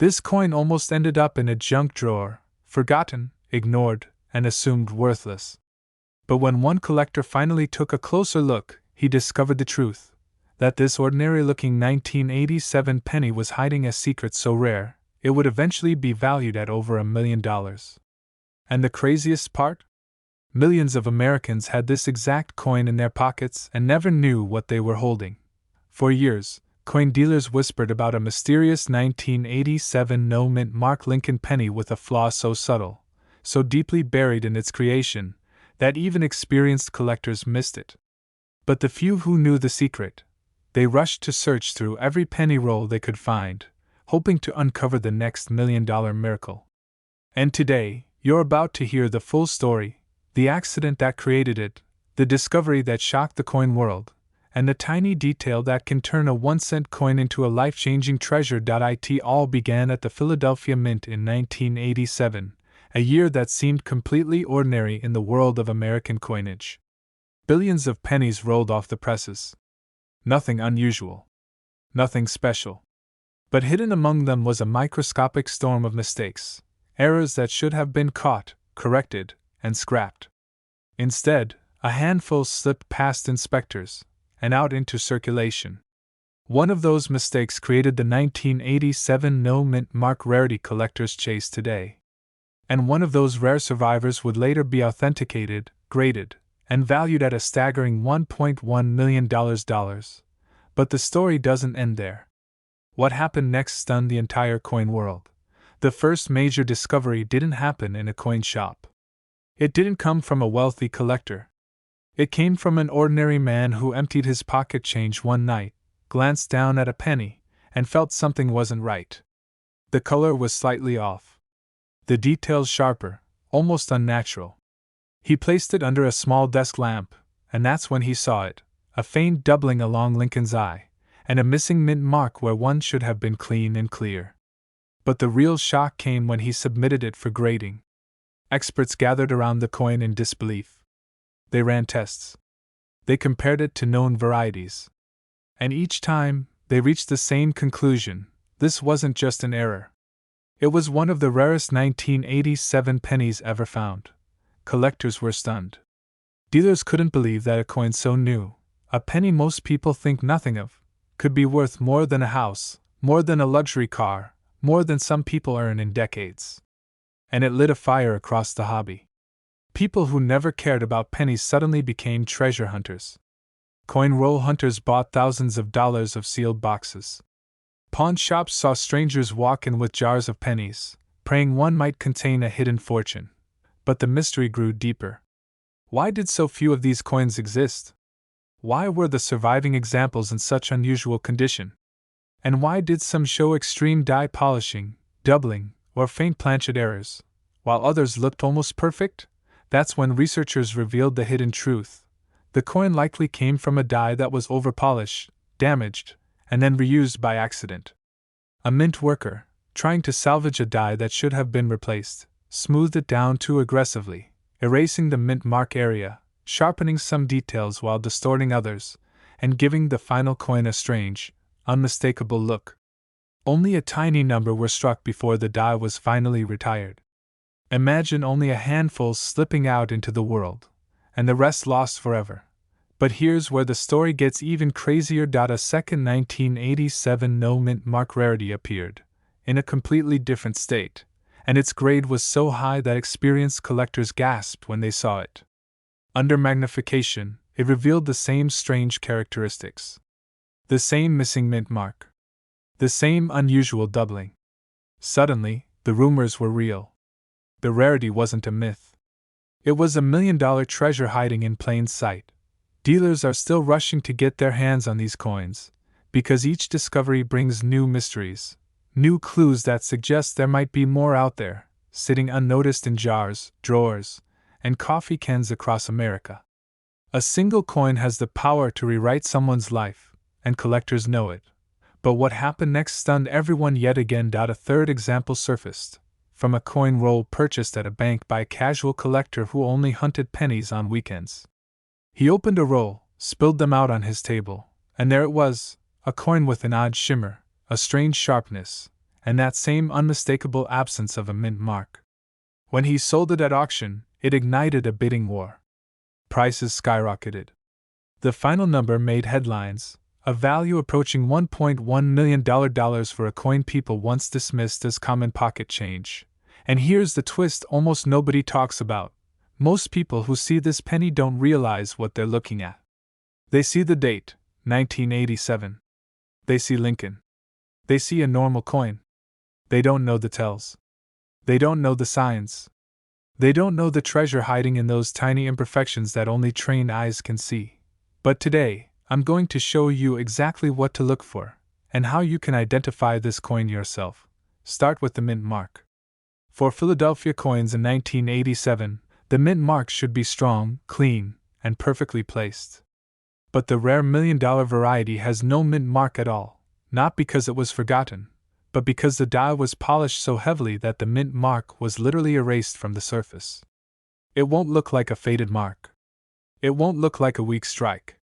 This coin almost ended up in a junk drawer, forgotten, ignored, and assumed worthless. But when one collector finally took a closer look, he discovered the truth: that this ordinary-looking 1987 penny was hiding a secret so rare, it would eventually be valued at over $1 million. And the craziest part? Millions of Americans had this exact coin in their pockets and never knew what they were holding. For years, coin dealers whispered about a mysterious 1987 no-mint mark Lincoln penny with a flaw so subtle, so deeply buried in its creation, that even experienced collectors missed it. But the few who knew the secret, they rushed to search through every penny roll they could find, hoping to uncover the next $1 million miracle. And today, you're about to hear the full story, the accident that created it, the discovery that shocked the coin world, and the tiny detail that can turn a 1-cent coin into a life-changing treasure. It all began at the Philadelphia Mint in 1987, a year that seemed completely ordinary in the world of American coinage. Billions of pennies rolled off the presses. Nothing unusual. Nothing special. But hidden among them was a microscopic storm of mistakes, errors that should have been caught, corrected, and scrapped. Instead, a handful slipped past inspectors and out into circulation. One of those mistakes created the 1987 no-mint mark rarity collectors chase today. And one of those rare survivors would later be authenticated, graded, and valued at a staggering $1.1 million. But the story doesn't end there. What happened next stunned the entire coin world. The first major discovery didn't happen in a coin shop. It didn't come from a wealthy collector. It came from an ordinary man who emptied his pocket change one night, glanced down at a penny, and felt something wasn't right. The color was slightly off. The details sharper, almost unnatural. He placed it under a small desk lamp, and that's when he saw it, a faint doubling along Lincoln's eye, and a missing mint mark where one should have been clean and clear. But the real shock came when he submitted it for grading. Experts gathered around the coin in disbelief. They ran tests. They compared it to known varieties. And each time, they reached the same conclusion: this wasn't just an error. It was one of the rarest 1987 pennies ever found. Collectors were stunned. Dealers couldn't believe that a coin so new, a penny most people think nothing of, could be worth more than a house, more than a luxury car, more than some people earn in decades. And it lit a fire across the hobby. People who never cared about pennies suddenly became treasure hunters. Coin roll hunters bought thousands of dollars of sealed boxes. Pawn shops saw strangers walk in with jars of pennies, praying one might contain a hidden fortune. But the mystery grew deeper. Why did so few of these coins exist? Why were the surviving examples in such unusual condition? And why did some show extreme die polishing, doubling, or faint planchet errors, while others looked almost perfect? That's when researchers revealed the hidden truth. The coin likely came from a die that was overpolished, damaged, and then reused by accident. A mint worker, trying to salvage a die that should have been replaced, smoothed it down too aggressively, erasing the mint mark area, sharpening some details while distorting others, and giving the final coin a strange, unmistakable look. Only a tiny number were struck before the die was finally retired. Imagine only a handful slipping out into the world, and the rest lost forever. But here's where the story gets even crazier. A second 1987 no-mint mark rarity appeared, in a completely different state, and its grade was so high that experienced collectors gasped when they saw it. Under magnification, it revealed the same strange characteristics. The same missing mint mark. The same unusual doubling. Suddenly, the rumors were real. The rarity wasn't a myth. It was $1 million treasure hiding in plain sight. Dealers are still rushing to get their hands on these coins, because each discovery brings new mysteries, new clues that suggest there might be more out there, sitting unnoticed in jars, drawers, and coffee cans across America. A single coin has the power to rewrite someone's life, and collectors know it. But what happened next stunned everyone yet again. A third example surfaced, from a coin roll purchased at a bank by a casual collector who only hunted pennies on weekends. He opened a roll, spilled them out on his table, and there it was, a coin with an odd shimmer, a strange sharpness, and that same unmistakable absence of a mint mark. When he sold it at auction, it ignited a bidding war. Prices skyrocketed. The final number made headlines, a value approaching $1.1 million for a coin people once dismissed as common pocket change. And here's the twist almost nobody talks about. Most people who see this penny don't realize what they're looking at. They see the date, 1987. They see Lincoln. They see a normal coin. They don't know the tells. They don't know the signs. They don't know the treasure hiding in those tiny imperfections that only trained eyes can see. But today, I'm going to show you exactly what to look for, and how you can identify this coin yourself. Start with the mint mark. For Philadelphia coins in 1987, the mint mark should be strong, clean, and perfectly placed. But the rare $1 million variety has no mint mark at all, not because it was forgotten, but because the die was polished so heavily that the mint mark was literally erased from the surface. It won't look like a faded mark. It won't look like a weak strike.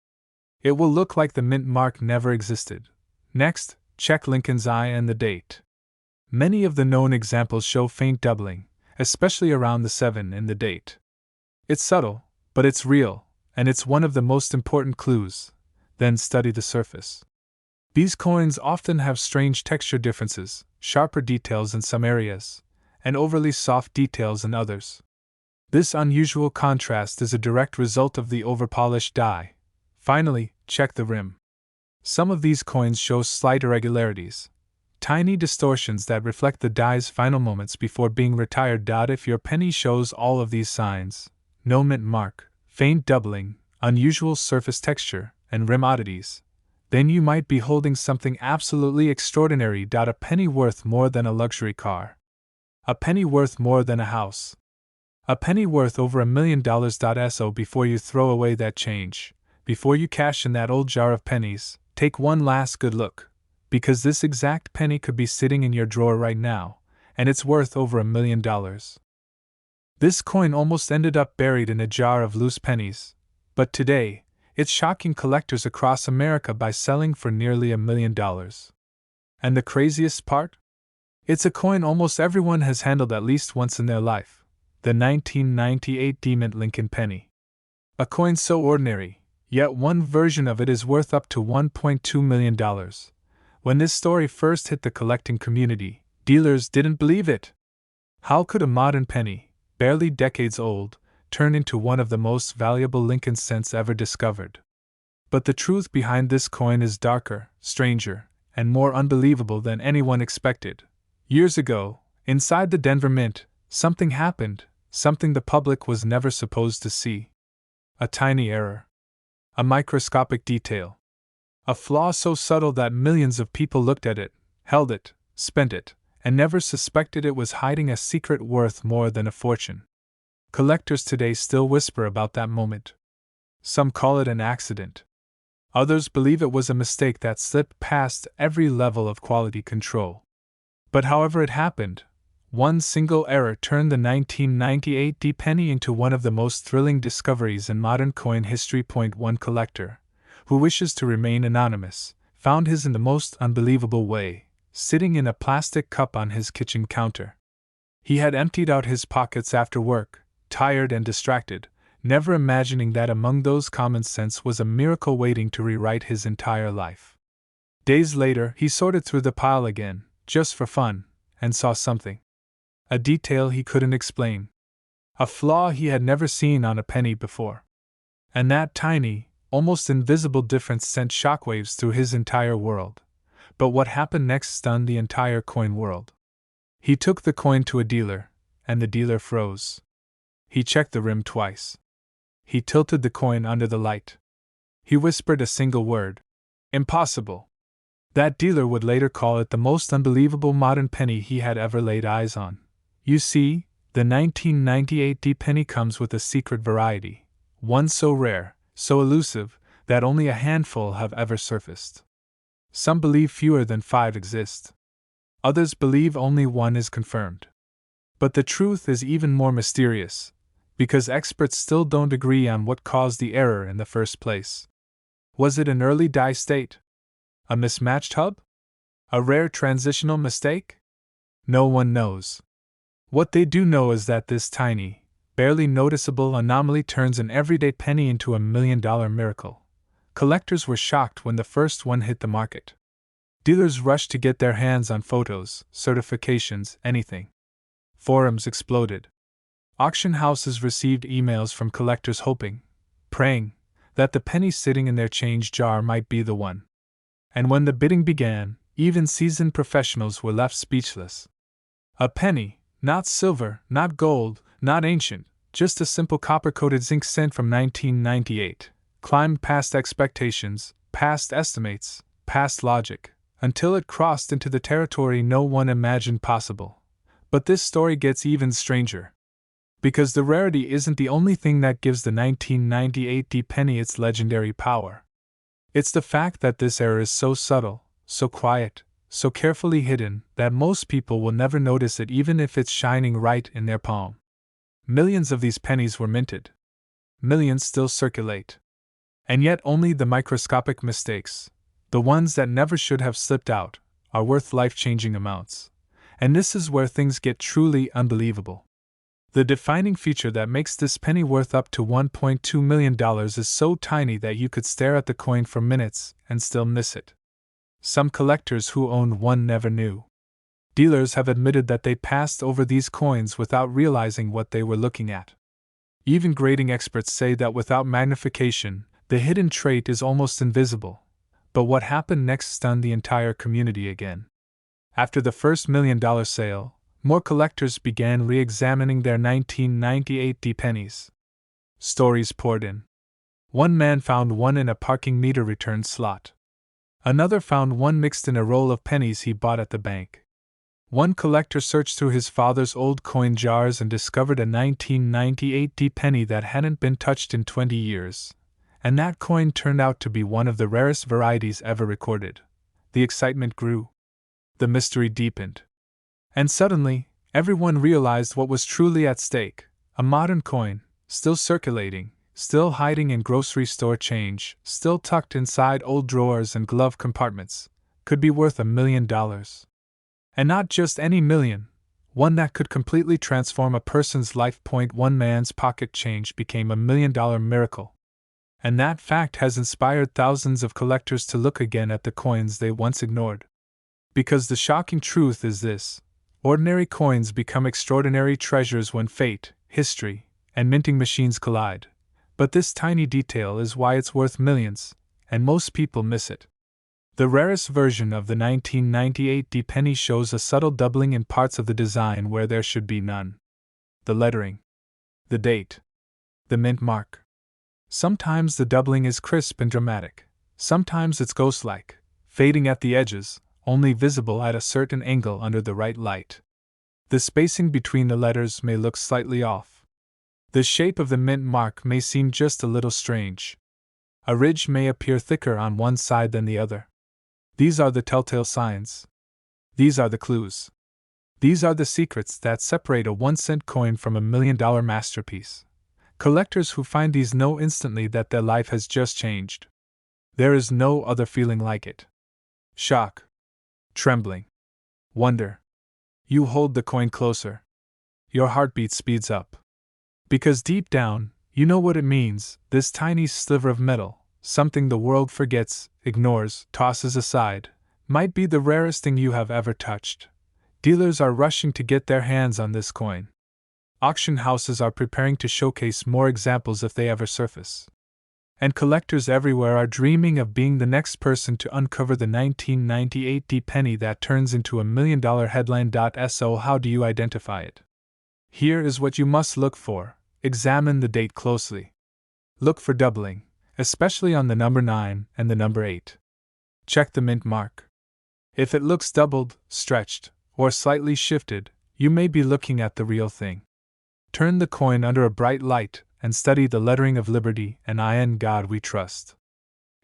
It will look like the mint mark never existed. Next, check Lincoln's eye and the date. Many of the known examples show faint doubling, especially around the 7 in the date. It's subtle, but it's real, and it's one of the most important clues. Then study the surface. These coins often have strange texture differences, sharper details in some areas, and overly soft details in others. This unusual contrast is a direct result of the overpolished die. Finally, check the rim. Some of these coins show slight irregularities, tiny distortions that reflect the die's final moments before being retired. If your penny shows all of these signs, no mint mark, faint doubling, unusual surface texture, and rim oddities, then you might be holding something absolutely extraordinary. A penny worth more than a luxury car. A penny worth more than a house. A penny worth over $1 million. So before you throw away that change, before you cash in that old jar of pennies, take one last good look, because this exact penny could be sitting in your drawer right now, and it's worth over $1 million. This coin almost ended up buried in a jar of loose pennies, but today, it's shocking collectors across America by selling for nearly $1 million. And the craziest part? It's a coin almost everyone has handled at least once in their life. The 1998 Mint Lincoln penny. A coin so ordinary, yet one version of it is worth up to $1.2 million. When this story first hit the collecting community, dealers didn't believe it. How could a modern penny, barely decades old, turn into one of the most valuable Lincoln cents ever discovered? But the truth behind this coin is darker, stranger, and more unbelievable than anyone expected. Years ago, inside the Denver Mint, something happened, something the public was never supposed to see. A tiny error. A microscopic detail. A flaw so subtle that millions of people looked at it, held it, spent it, and never suspected it was hiding a secret worth more than a fortune. Collectors today still whisper about that moment. Some call it an accident. Others believe it was a mistake that slipped past every level of quality control. But however it happened, one single error turned the 1998 penny into one of the most thrilling discoveries in modern coin history. One collector, who wishes to remain anonymous, found his in the most unbelievable way, sitting in a plastic cup on his kitchen counter. He had emptied out his pockets after work, tired and distracted, never imagining that among those common sense was a miracle waiting to rewrite his entire life. Days later, he sorted through the pile again, just for fun, and saw something. A detail he couldn't explain. A flaw he had never seen on a penny before. And that tiny, almost invisible difference sent shockwaves through his entire world. But what happened next stunned the entire coin world. He took the coin to a dealer, and the dealer froze. He checked the rim twice. He tilted the coin under the light. He whispered a single word. Impossible. That dealer would later call it the most unbelievable modern penny he had ever laid eyes on. You see, the 1998 penny comes with a secret variety, one so rare, so elusive, that only a handful have ever surfaced. Some believe fewer than 5 exist. Others believe only one is confirmed. But the truth is even more mysterious, because experts still don't agree on what caused the error in the first place. Was it an early die state? A mismatched hub? A rare transitional mistake? No one knows. What they do know is that this tiny, barely noticeable anomaly turns an everyday penny into $1 million miracle. Collectors were shocked when the first one hit the market. Dealers rushed to get their hands on photos, certifications, anything. Forums exploded. Auction houses received emails from collectors hoping, praying, that the penny sitting in their change jar might be the one. And when the bidding began, even seasoned professionals were left speechless. A penny, not silver, not gold, not ancient, just a simple copper-coated zinc cent from 1998, climbed past expectations, past estimates, past logic, until it crossed into the territory no one imagined possible. But this story gets even stranger. Because the rarity isn't the only thing that gives the 1998 penny its legendary power. It's the fact that this error is so subtle, so quiet, so carefully hidden that most people will never notice it even if it's shining right in their palm. Millions of these pennies were minted. Millions still circulate. And yet only the microscopic mistakes, the ones that never should have slipped out, are worth life-changing amounts. And this is where things get truly unbelievable. The defining feature that makes this penny worth up to $1.2 million is so tiny that you could stare at the coin for minutes and still miss it. Some collectors who owned one never knew. Dealers have admitted that they passed over these coins without realizing what they were looking at. Even grading experts say that without magnification, the hidden trait is almost invisible. But what happened next stunned the entire community again. After the first $1 million sale, more collectors began re-examining their 1998 pennies. Stories poured in. One man found one in a parking meter return slot. Another found one mixed in a roll of pennies he bought at the bank. One collector searched through his father's old coin jars and discovered a 1998 penny that hadn't been touched in 20 years. And that coin turned out to be one of the rarest varieties ever recorded. The excitement grew. The mystery deepened. And suddenly, everyone realized what was truly at stake. A modern coin, still circulating, still hiding in grocery store change, still tucked inside old drawers and glove compartments, could be worth $1 million. And not just any million, one that could completely transform a person's life. One man's pocket change became $1 million miracle. And that fact has inspired thousands of collectors to look again at the coins they once ignored. Because the shocking truth is this: ordinary coins become extraordinary treasures when fate, history, and minting machines collide. But this tiny detail is why it's worth millions, and most people miss it. The rarest version of the 1998 penny shows a subtle doubling in parts of the design where there should be none. The lettering, the date, the mint mark. Sometimes the doubling is crisp and dramatic. Sometimes it's ghost-like, fading at the edges, only visible at a certain angle under the right light. The spacing between the letters may look slightly off. The shape of the mint mark may seem just a little strange. A ridge may appear thicker on one side than the other. These are the telltale signs. These are the clues. These are the secrets that separate a 1-cent coin from $1 million masterpiece. Collectors who find these know instantly that their life has just changed. There is no other feeling like it. Shock. Trembling. Wonder. You hold the coin closer. Your heartbeat speeds up. Because deep down, you know what it means. This tiny sliver of metal, something the world forgets, ignores, tosses aside, might be the rarest thing you have ever touched. Dealers are rushing to get their hands on this coin. Auction houses are preparing to showcase more examples if they ever surface. And collectors everywhere are dreaming of being the next person to uncover the 1998 penny that turns into $1 million headline. So how do you identify it? Here is what you must look for. Examine the date closely. Look for doubling, especially on the number 9 and the number 8. Check the mint mark. If it looks doubled, stretched, or slightly shifted, you may be looking at the real thing. Turn the coin under a bright light and study the lettering of Liberty and In God We Trust.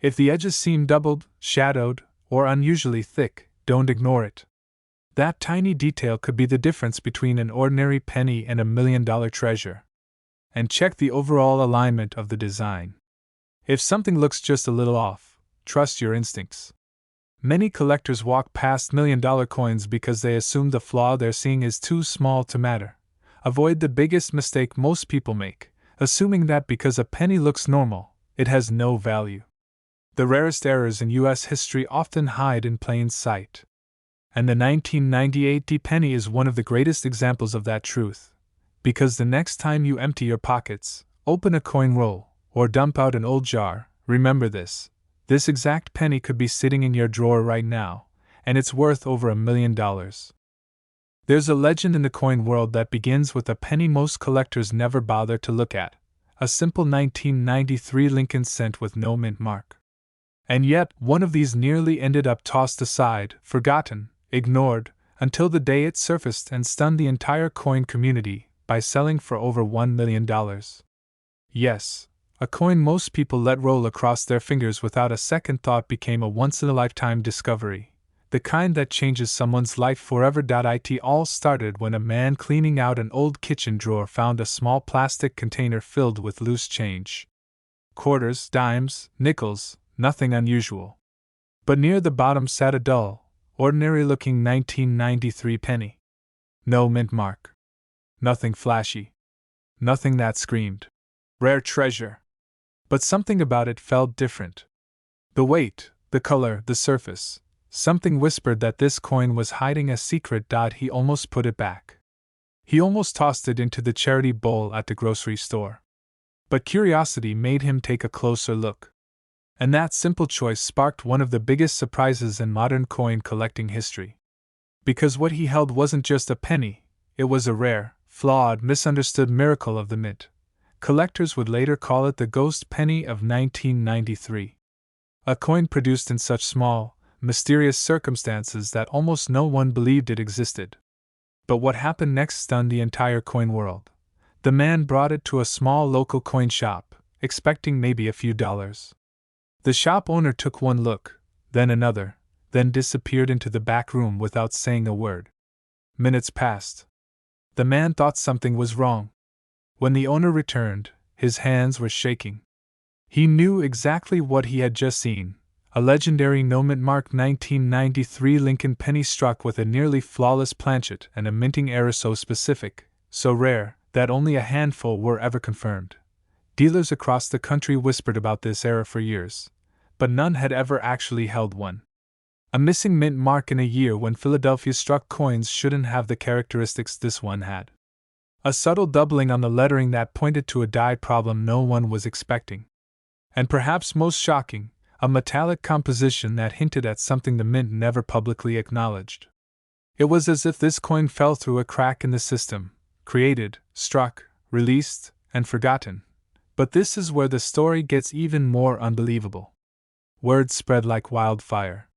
If the edges seem doubled, shadowed, or unusually thick, don't ignore it. That tiny detail could be the difference between an ordinary penny and $1 million treasure. And check the overall alignment of the design. If something looks just a little off, trust your instincts. Many collectors walk past $1 million coins because they assume the flaw they're seeing is too small to matter. Avoid the biggest mistake most people make, assuming that because a penny looks normal, it has no value. The rarest errors in U.S. history often hide in plain sight. And the 1998 penny is one of the greatest examples of that truth. Because the next time you empty your pockets, open a coin roll, or dump out an old jar, remember this. This exact penny could be sitting in your drawer right now, and it's worth over $1 million. There's a legend in the coin world that begins with a penny most collectors never bother to look at, a simple 1993 Lincoln cent with no mint mark. And yet, one of these nearly ended up tossed aside, forgotten, ignored, until the day it surfaced and stunned the entire coin community by selling for over $1 million. Yes, a coin most people let roll across their fingers without a second thought became a once-in-a-lifetime discovery, the kind that changes someone's life forever. It all started when a man cleaning out an old kitchen drawer found a small plastic container filled with loose change. Quarters, dimes, nickels, nothing unusual. But near the bottom sat a dull, ordinary-looking 1993 penny. No mint mark. Nothing flashy. Nothing that screamed rare treasure. But something about it felt different. The weight, the color, the surface. Something whispered that this coin was hiding a secret. He almost put it back. He almost tossed it into the charity bowl at the grocery store. But curiosity made him take a closer look. And that simple choice sparked one of the biggest surprises in modern coin collecting history. Because what he held wasn't just a penny, it was a rare, flawed, misunderstood miracle of the mint. Collectors would later call it the ghost penny of 1993. A coin produced in such small, mysterious circumstances that almost no one believed it existed. But what happened next stunned the entire coin world. The man brought it to a small local coin shop, expecting maybe a few dollars. The shop owner took one look, then another, then disappeared into the back room without saying a word. Minutes passed. The man thought something was wrong. When the owner returned, his hands were shaking. He knew exactly what he had just seen. A legendary no-mint mark 1993 Lincoln penny struck with a nearly flawless planchet and a minting error so specific, so rare, that only a handful were ever confirmed. Dealers across the country whispered about this error for years, but none had ever actually held one. A missing mint mark in a year when Philadelphia struck coins shouldn't have the characteristics this one had. A subtle doubling on the lettering that pointed to a die problem no one was expecting. And perhaps most shocking, a metallic composition that hinted at something the mint never publicly acknowledged. It was as if this coin fell through a crack in the system, created, struck, released, and forgotten. But this is where the story gets even more unbelievable. Word spread like wildfire.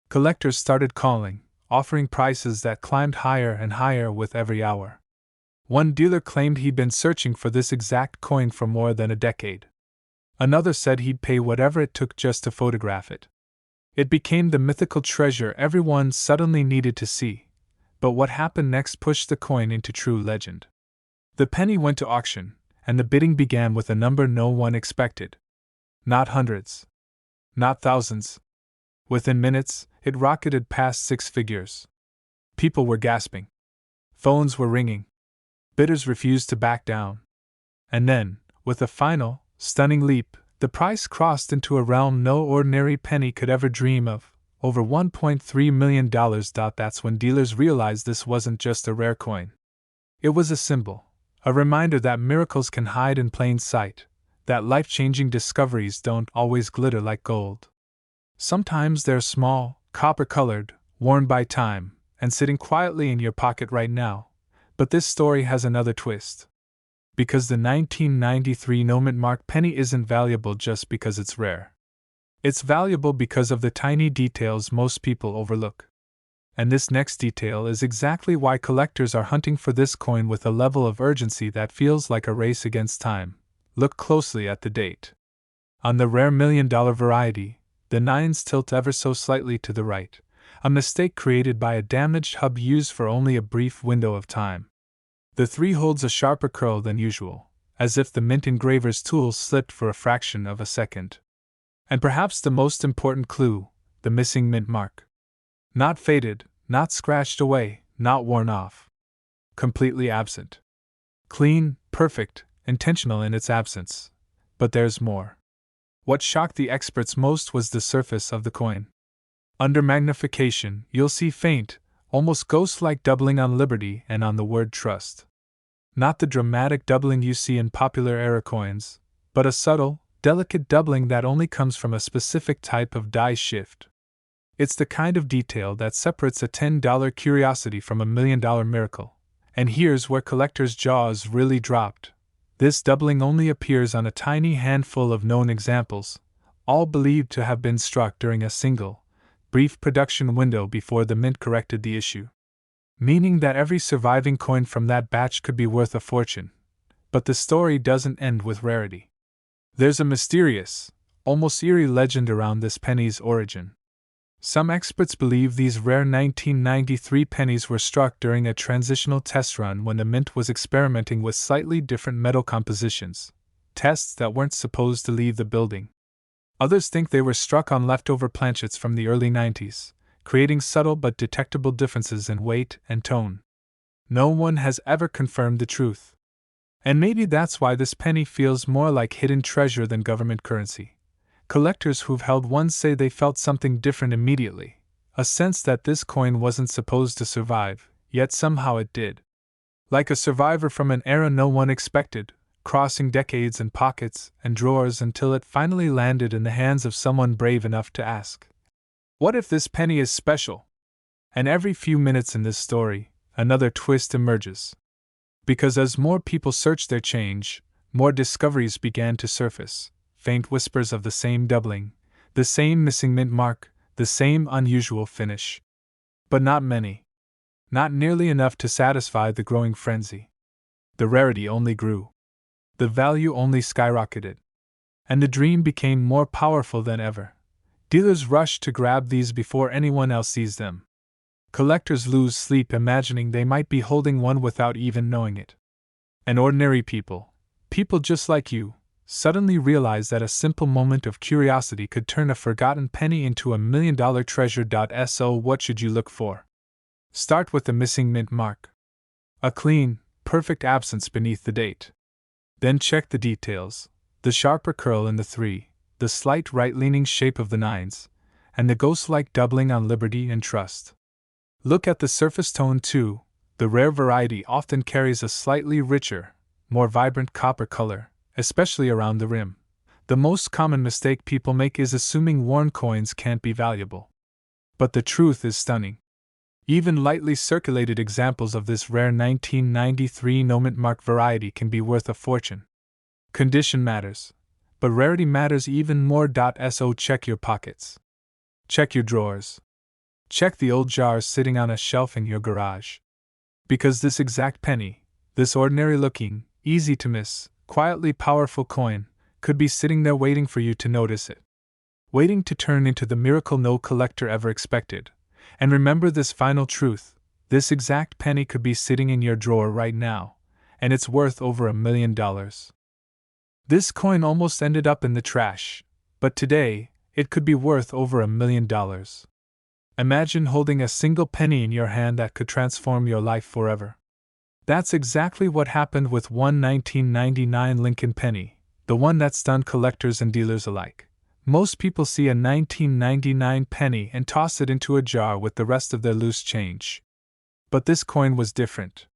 Collectors started calling, offering prices that climbed higher and higher with every hour. One dealer claimed he'd been searching for this exact coin for more than a decade. Another said he'd pay whatever it took just to photograph it. It became the mythical treasure everyone suddenly needed to see. But what happened next pushed the coin into true legend. The penny went to auction, and the bidding began with a number no one expected. Not hundreds. Not thousands. Within minutes, it rocketed past 6 figures. People were gasping. Phones were ringing. Bidders refused to back down. And then, with a final, stunning leap, the price crossed into a realm no ordinary penny could ever dream of, over $1.3 million. That's when dealers realized this wasn't just a rare coin. It was a symbol, a reminder that miracles can hide in plain sight, that life-changing discoveries don't always glitter like gold. Sometimes they're small, copper-colored, worn by time, and sitting quietly in your pocket right now. But this story has another twist. Because the 1993 no-mint mark penny isn't valuable just because it's rare. It's valuable because of the tiny details most people overlook. And this next detail is exactly why collectors are hunting for this coin with a level of urgency that feels like a race against time. Look closely at the date. On the rare $1 million variety, the nines tilt ever so slightly to the right, a mistake created by a damaged hub used for only a brief window of time. The 3 holds a sharper curl than usual, as if the mint engraver's tool slipped for a fraction of a second. And perhaps the most important clue, the missing mint mark. Not faded, not scratched away, not worn off. Completely absent. Clean, perfect, intentional in its absence. But there's more. What shocked the experts most was the surface of the coin. Under magnification, you'll see faint, almost ghost-like doubling on liberty and on the word trust. Not the dramatic doubling you see in popular-era coins, but a subtle, delicate doubling that only comes from a specific type of die shift. It's the kind of detail that separates a $10 curiosity from a $1 million miracle. And here's where collectors' jaws really dropped. This doubling only appears on a tiny handful of known examples, all believed to have been struck during a single, brief production window before the mint corrected the issue. Meaning that every surviving coin from that batch could be worth a fortune. But the story doesn't end with rarity. There's a mysterious, almost eerie legend around this penny's origin. Some experts believe these rare 1993 pennies were struck during a transitional test run when the mint was experimenting with slightly different metal compositions, tests that weren't supposed to leave the building. Others think they were struck on leftover planchets from the early 90s, creating subtle but detectable differences in weight and tone. No one has ever confirmed the truth. And maybe that's why this penny feels more like hidden treasure than government currency. Collectors who've held one say they felt something different immediately, a sense that this coin wasn't supposed to survive, yet somehow it did. Like a survivor from an era no one expected, crossing decades and pockets and drawers until it finally landed in the hands of someone brave enough to ask, "What if this penny is special?" And every few minutes in this story, another twist emerges. Because as more people searched their change, more discoveries began to surface. Faint whispers of the same doubling, the same missing mint mark, the same unusual finish. But not many. Not nearly enough to satisfy the growing frenzy. The rarity only grew. The value only skyrocketed. And the dream became more powerful than ever. Dealers rushed to grab these before anyone else sees them. Collectors lose sleep imagining they might be holding one without even knowing it. And ordinary people, people just like you, suddenly realize that a simple moment of curiosity could turn a forgotten penny into a $1 million treasure. So what should you look for? Start with the missing mint mark. A clean, perfect absence beneath the date. Then check the details, the sharper curl in the 3, the slight right-leaning shape of the 9s, and the ghost-like doubling on liberty and trust. Look at the surface tone too. The rare variety often carries a slightly richer, more vibrant copper color, especially around the rim. The most common mistake people make is assuming worn coins can't be valuable. But the truth is stunning. Even lightly circulated examples of this rare 1993 no-mint mark variety can be worth a fortune. Condition matters, but rarity matters even more. So check your pockets. Check your drawers. Check the old jars sitting on a shelf in your garage. Because this exact penny, this ordinary-looking, easy-to-miss, quietly powerful coin, could be sitting there waiting for you to notice it. Waiting to turn into the miracle no collector ever expected. And remember this final truth, this exact penny could be sitting in your drawer right now, and it's worth over $1 million. This coin almost ended up in the trash, but today, it could be worth over $1 million. Imagine holding a single penny in your hand that could transform your life forever. That's exactly what happened with one 1999 Lincoln penny, the one that stunned collectors and dealers alike. Most people see a 1999 penny and toss it into a jar with the rest of their loose change. But this coin was different.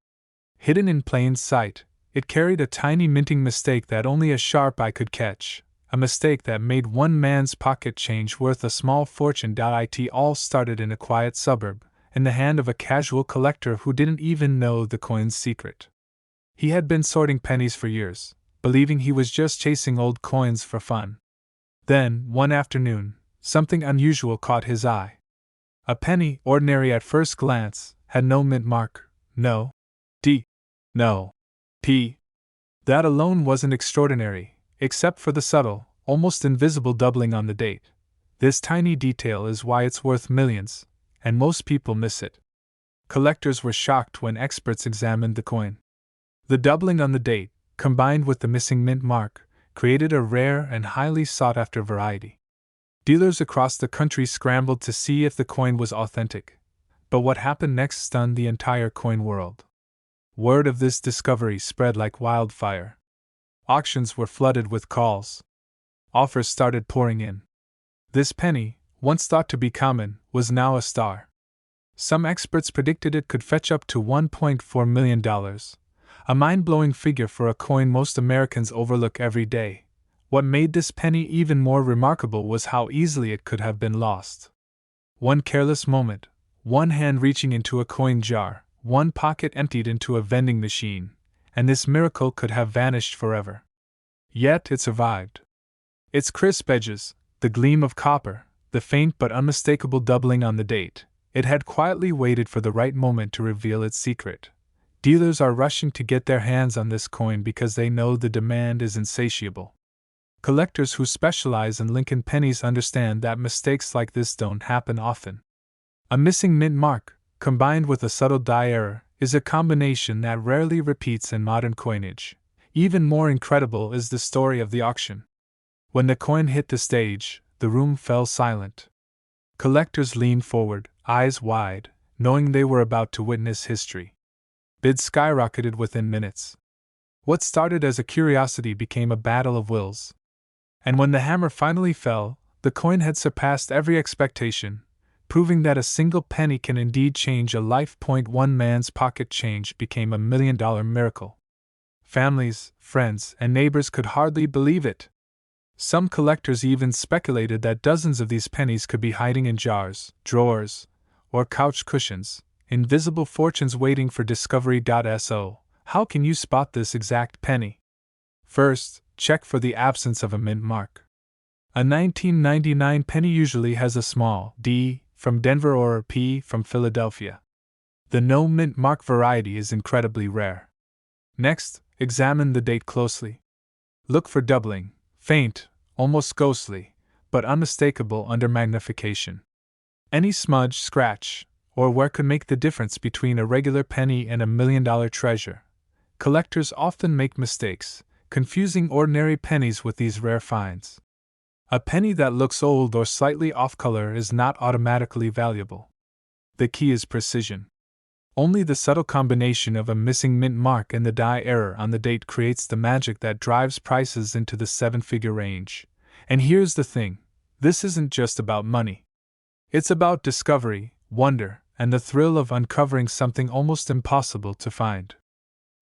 Hidden in plain sight, it carried a tiny minting mistake that only a sharp eye could catch, a mistake that made one man's pocket change worth a small fortune. It all started in a quiet suburb, in the hand of a casual collector who didn't even know the coin's secret. He had been sorting pennies for years, believing he was just chasing old coins for fun. Then, one afternoon, something unusual caught his eye. A penny, ordinary at first glance, had no mint mark, no D, no P. That alone wasn't extraordinary, except for the subtle, almost invisible doubling on the date. This tiny detail is why it's worth millions, and most people miss it. Collectors were shocked when experts examined the coin. The doubling on the date, combined with the missing mint mark, created a rare and highly sought-after variety. Dealers across the country scrambled to see if the coin was authentic. But what happened next stunned the entire coin world. Word of this discovery spread like wildfire. Auctions were flooded with calls. Offers started pouring in. This penny, once thought to be common, was now a star. Some experts predicted it could fetch up to $1.4 million, a mind-blowing figure for a coin most Americans overlook every day. What made this penny even more remarkable was how easily it could have been lost. One careless moment, one hand reaching into a coin jar, one pocket emptied into a vending machine, and this miracle could have vanished forever. Yet it survived. Its crisp edges, the gleam of copper, the faint but unmistakable doubling on the date, it had quietly waited for the right moment to reveal its secret. Dealers are rushing to get their hands on this coin because they know the demand is insatiable. Collectors who specialize in Lincoln pennies understand that mistakes like this don't happen often. A missing mint mark, combined with a subtle die error, is a combination that rarely repeats in modern coinage. Even more incredible is the story of the auction. When the coin hit the stage, the room fell silent. Collectors leaned forward, eyes wide, knowing they were about to witness history. Bids skyrocketed within minutes. What started as a curiosity became a battle of wills. And when the hammer finally fell, the coin had surpassed every expectation, proving that a single penny can indeed change a life. One man's pocket change became $1 million miracle. Families, friends, and neighbors could hardly believe it. Some collectors even speculated that dozens of these pennies could be hiding in jars, drawers, or couch cushions, invisible fortunes waiting for discovery. So, how can you spot this exact penny? First, check for the absence of a mint mark. A 1999 penny usually has a small D from Denver or a P from Philadelphia. The no mint mark variety is incredibly rare. Next, examine the date closely. Look for doubling, faint, almost ghostly, but unmistakable under magnification. Any smudge, scratch, or wear could make the difference between a regular penny and $1 million treasure. Collectors often make mistakes, confusing ordinary pennies with these rare finds. A penny that looks old or slightly off-color is not automatically valuable. The key is precision. Only the subtle combination of a missing mint mark and the die error on the date creates the magic that drives prices into the seven-figure range. And here's the thing, this isn't just about money. It's about discovery, wonder, and the thrill of uncovering something almost impossible to find.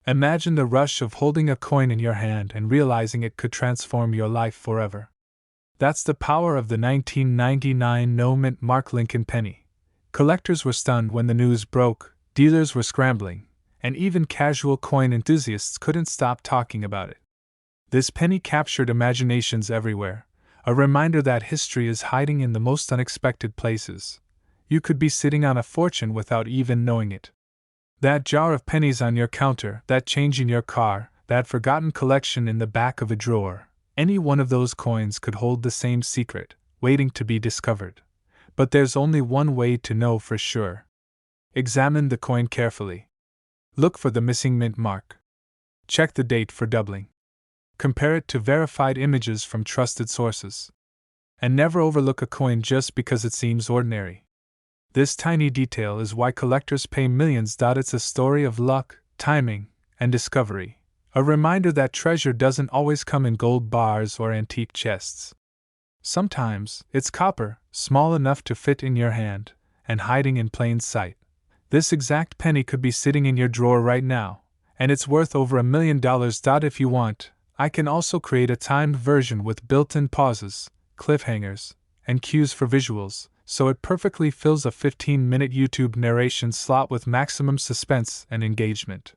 Imagine the rush of holding a coin in your hand and realizing it could transform your life forever. That's the power of the 1999 no mint mark Lincoln penny. Collectors were stunned when the news broke, dealers were scrambling, and even casual coin enthusiasts couldn't stop talking about it. This penny captured imaginations everywhere, a reminder that history is hiding in the most unexpected places. You could be sitting on a fortune without even knowing it. That jar of pennies on your counter, that change in your car, that forgotten collection in the back of a drawer, any one of those coins could hold the same secret, waiting to be discovered. But there's only one way to know for sure. Examine the coin carefully. Look for the missing mint mark. Check the date for doubling. Compare it to verified images from trusted sources. And never overlook a coin just because it seems ordinary. This tiny detail is why collectors pay millions. It's a story of luck, timing, and discovery. A reminder that treasure doesn't always come in gold bars or antique chests. Sometimes, it's copper, small enough to fit in your hand, and hiding in plain sight. This exact penny could be sitting in your drawer right now, and it's worth over $1 million. If you want, I can also create a timed version with built-in pauses, cliffhangers, and cues for visuals, so it perfectly fills a 15-minute YouTube narration slot with maximum suspense and engagement.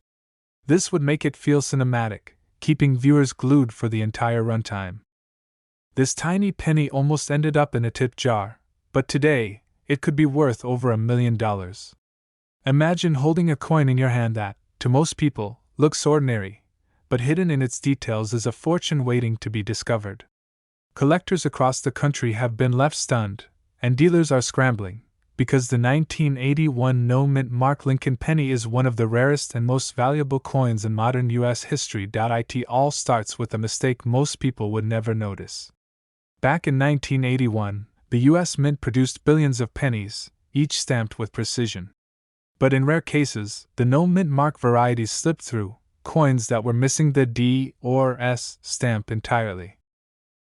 This would make it feel cinematic, keeping viewers glued for the entire runtime. This tiny penny almost ended up in a tip jar, but today, it could be worth over $1 million. Imagine holding a coin in your hand that, to most people, looks ordinary, but hidden in its details is a fortune waiting to be discovered. Collectors across the country have been left stunned, and dealers are scrambling, because the 1981 no mint mark Lincoln penny is one of the rarest and most valuable coins in modern U.S. history. It all starts with a mistake most people would never notice. Back in 1981, The US Mint produced billions of pennies, each stamped with precision. But in rare cases, the no-mint mark varieties slipped through, coins that were missing the D or S stamp entirely.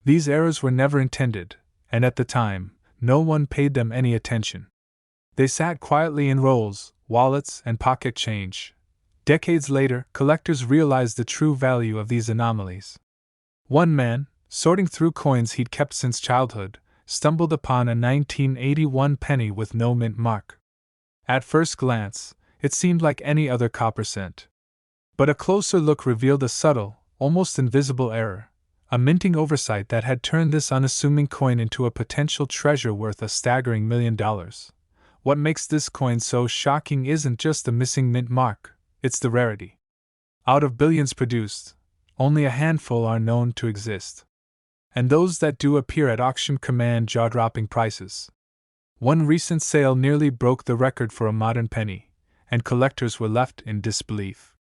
These errors were never intended, and at the time, no one paid them any attention. They sat quietly in rolls, wallets, and pocket change. Decades later, collectors realized the true value of these anomalies. One man, sorting through coins he'd kept since childhood, stumbled upon a 1981 penny with no mint mark. At first glance, it seemed like any other copper cent. But a closer look revealed a subtle, almost invisible error, a minting oversight that had turned this unassuming coin into a potential treasure worth a staggering $1 million. What makes this coin so shocking isn't just the missing mint mark, it's the rarity. Out of billions produced, only a handful are known to exist. And those that do appear at auction command jaw-dropping prices. One recent sale nearly broke the record for a modern penny, and collectors were left in disbelief.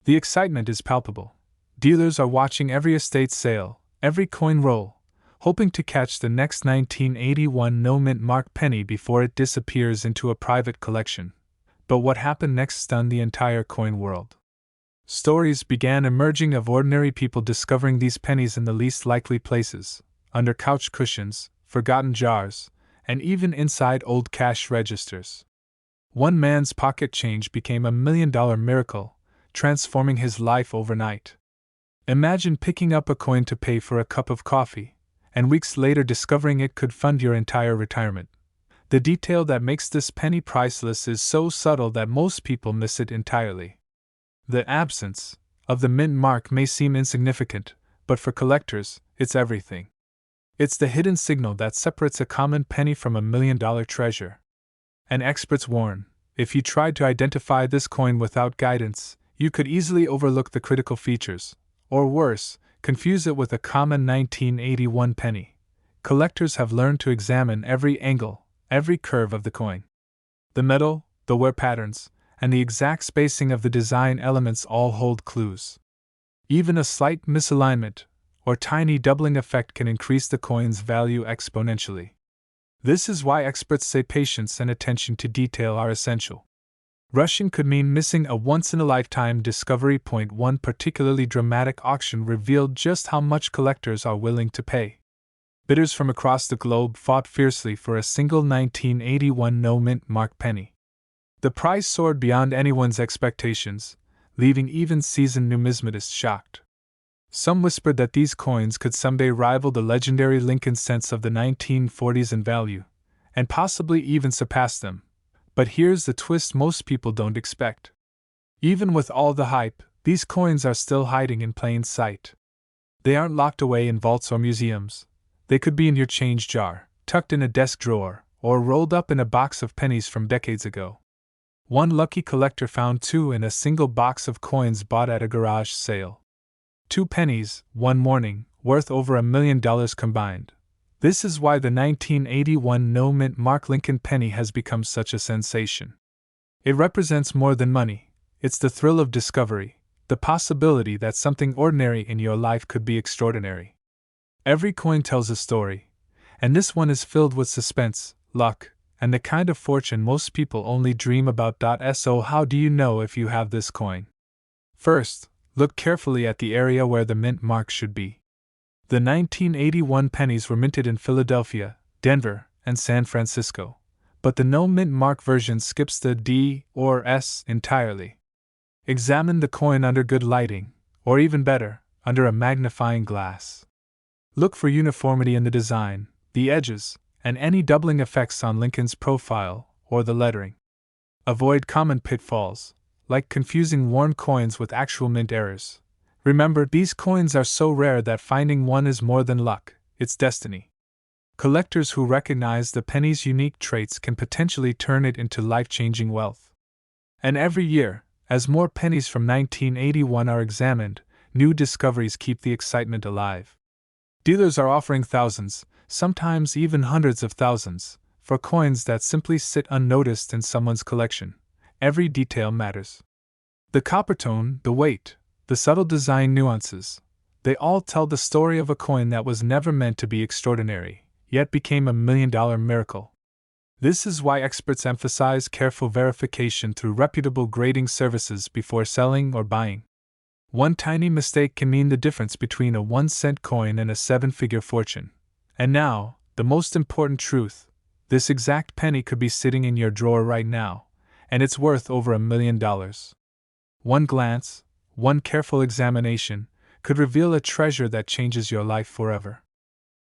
The excitement is palpable. Dealers are watching every estate sale, every coin roll, hoping to catch the next 1981 no-mint mark penny before it disappears into a private collection. But what happened next stunned the entire coin world. Stories began emerging of ordinary people discovering these pennies in the least likely places, under couch cushions, forgotten jars, and even inside old cash registers. One man's pocket change became $1 million miracle, transforming his life overnight. Imagine picking up a coin to pay for a cup of coffee, and weeks later discovering it could fund your entire retirement. The detail that makes this penny priceless is so subtle that most people miss it entirely. The absence of the mint mark may seem insignificant, but for collectors, it's everything. It's the hidden signal that separates a common penny from $1 million treasure. And experts warn, if you tried to identify this coin without guidance, you could easily overlook the critical features, or worse, confuse it with a common 1981 penny. Collectors have learned to examine every angle, every curve of the coin. The metal, the wear patterns, and the exact spacing of the design elements all hold clues. Even a slight misalignment, or tiny doubling effect can increase the coin's value exponentially. This is why experts say patience and attention to detail are essential. Rushing could mean missing a once-in-a-lifetime discovery. One particularly dramatic auction revealed just how much collectors are willing to pay. Bidders from across the globe fought fiercely for a single 1981 no-mint mark penny. The price soared beyond anyone's expectations, leaving even seasoned numismatists shocked. Some whispered that these coins could someday rival the legendary Lincoln cents of the 1940s in value, and possibly even surpass them. But here's the twist most people don't expect. Even with all the hype, these coins are still hiding in plain sight. They aren't locked away in vaults or museums. They could be in your change jar, tucked in a desk drawer, or rolled up in a box of pennies from decades ago. One lucky collector found 2 in a single box of coins bought at a garage sale. 2 pennies, one morning, worth over $1 million combined. This is why the 1981 no-mint mark Lincoln penny has become such a sensation. It represents more than money. It's the thrill of discovery, the possibility that something ordinary in your life could be extraordinary. Every coin tells a story, and this one is filled with suspense, luck, and the kind of fortune most people only dream about. So how do you know if you have this coin? First, look carefully at the area where the mint mark should be. The 1981 pennies were minted in Philadelphia, Denver, and San Francisco, but the no-mint mark version skips the D or S entirely. Examine the coin under good lighting, or even better, under a magnifying glass. Look for uniformity in the design, the edges, and any doubling effects on Lincoln's profile or the lettering. Avoid common pitfalls, like confusing worn coins with actual mint errors. Remember, these coins are so rare that finding one is more than luck, it's destiny. Collectors who recognize the penny's unique traits can potentially turn it into life-changing wealth. And every year, as more pennies from 1981 are examined, new discoveries keep the excitement alive. Dealers are offering thousands, sometimes even hundreds of thousands, for coins that simply sit unnoticed in someone's collection. Every detail matters. The copper tone, the weight, the subtle design nuances, they all tell the story of a coin that was never meant to be extraordinary, yet became a $1 million miracle. This is why experts emphasize careful verification through reputable grading services before selling or buying. One tiny mistake can mean the difference between a 1-cent coin and a 7-figure fortune. And now, the most important truth: this exact penny could be sitting in your drawer right now, and it's worth over $1 million. One glance, one careful examination, could reveal a treasure that changes your life forever.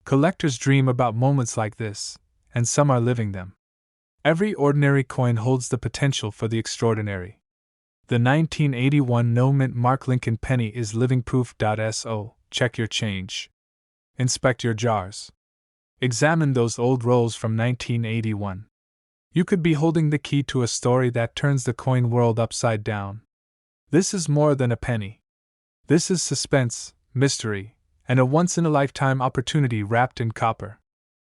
Collectors dream about moments like this, and some are living them. Every ordinary coin holds the potential for the extraordinary. The 1981 no-mint mark Lincoln penny is living proof. So, check your change. Inspect your jars. Examine those old rolls from 1981. You could be holding the key to a story that turns the coin world upside down. This is more than a penny. This is suspense, mystery, and a once-in-a-lifetime opportunity wrapped in copper.